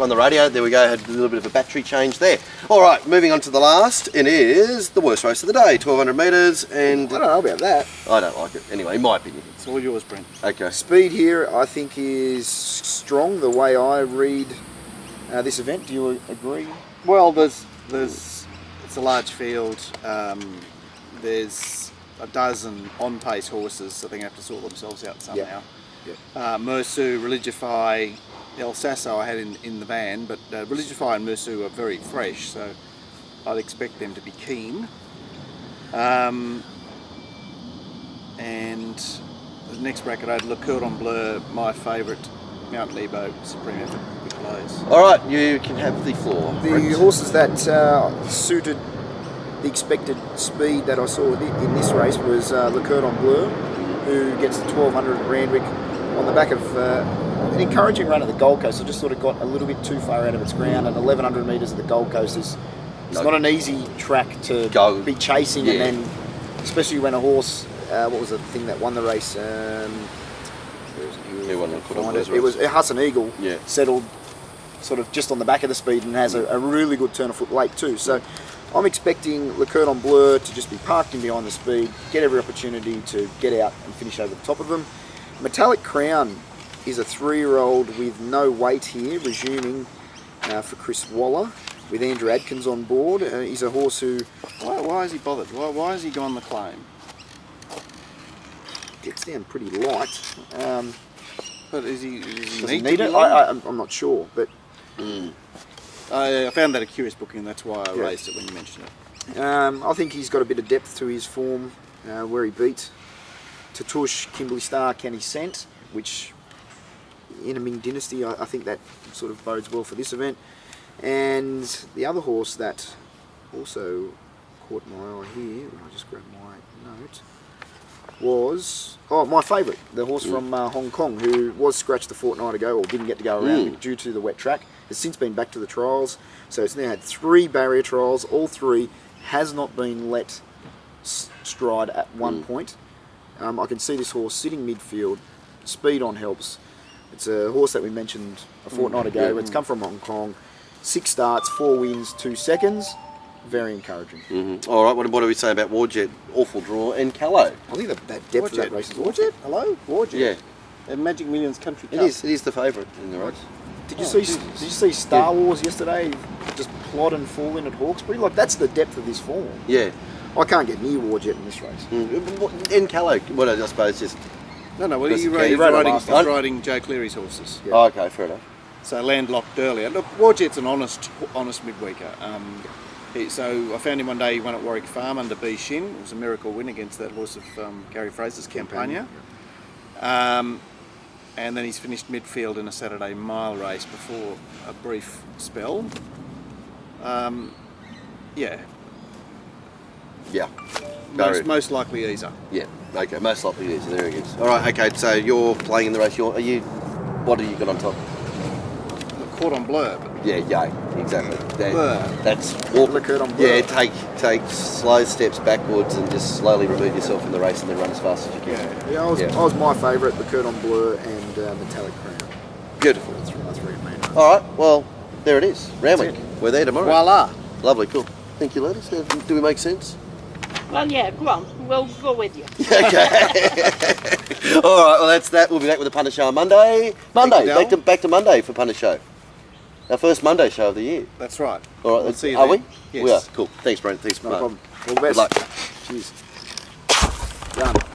On the radio, there we go, had a little bit of a battery change there. All right, moving on to the last, it is the worst race of the day, 1200 metres, and... I don't know about that. I don't like it. Anyway, in my opinion. It's all yours, Brent. Okay. Speed here, I think, is strong, the way I read this event. Do you agree? Well, it's a large field. There's a dozen on-pace horses, so they have to sort themselves out somehow. Yeah. Mersu, Religify, El Sasso I had in the van, but Religify and Mersu are very fresh, so I'd expect them to be keen. And the next bracket I had Le Cordon Bleu, my favourite, Mount Nebo, Supreme Effort, good plays. All right, you can have the floor. The horses that suited the expected speed that I saw in this race was Le Cordon Bleu, who gets the 1200 at Randwick on the back of an encouraging run at the Gold Coast. I just sort of got a little bit too far out of its ground, and 1100 metres at the Gold Coast is not an easy track to be chasing, and then especially when a horse, what was the thing that won the race? It was Hassan Eagle, settled sort of just on the back of the speed and has a really good turn of foot late too. So I'm expecting Le Cordon Bleu to just be parked in behind the speed, get every opportunity to get out and finish over the top of them. Metallic Crown is a 3-year-old with no weight here, resuming for Chris Waller with Andrew Adkins on board. He's a horse who... Why is he bothered? Why has he gone the claim? Gets down pretty light. But does he need it? I'm not sure, but... I found that a curious booking, that's why I raised it when you mentioned it. I think he's got a bit of depth to his form, where he beat Tatouche, Kimberley Star, Kenny Scent, which in a Ming Dynasty, I think that sort of bodes well for this event. And the other horse that also caught my eye here, I'll just grab my note, was my favourite, the horse from Hong Kong, who was scratched a fortnight ago, or didn't get to go around due to the wet track. Has since been back to the trials, so it's now had 3 barrier trials. All 3 has not been let stride at one point. I can see this horse sitting midfield, speed on helps. It's a horse that we mentioned a fortnight ago. It's come from Hong Kong, 6 starts, 4 wins, 2 seconds. Very encouraging. All right, what do we say about Warjet, Awful Draw, and Callow? I think that depth of that race is Warjet? Hello? Warjet? Yeah. The Magic Millions Country Cup. It is the favourite in the race. Did you see Star Wars yesterday? Just plod and fall in at Hawkesbury. Like, that's the depth of this form. Yeah. I can't get near Warjet in this race. And Callow, well, I suppose just... No, well, he's riding Joe Cleary's horses. Yeah. Oh, okay, fair enough. So landlocked earlier. Look, Warjet's an honest midweeker. So I found him one day, he won at Warwick Farm under B. Shin. It was a miracle win against that horse of Gary Fraser's Campania. And then he's finished midfield in a Saturday mile race before a brief spell. Yeah. Most likely Easer. Yeah, okay, most likely Easer, there he is. All right, okay, so you're playing in the race, what have you got on top? The Cordon Bleu. Yeah, exactly. That's Le Cordon Bleu. Yeah, take slow steps backwards and just slowly remove yourself from the race and then run as fast as you can. Yeah, I was my favourite, the Cordon Bleu and Metallic Crown. Beautiful. That's recommended. All right, well, there it is. Randwick. We're there tomorrow. Voila. Lovely, cool. Thank you, ladies. Do we make sense? Well, yeah, go on. We'll go with you. Okay. All right, well, that's that. We'll be back with the Punter Show on Monday. Back to Monday for Punter Show. Our first Monday show of the year. That's right. All right, we'll see you are then. we? Yes. We are. Cool. Thanks, Brent. Thanks, No Mark. problem. All the best. Good luck. Cheers. Done.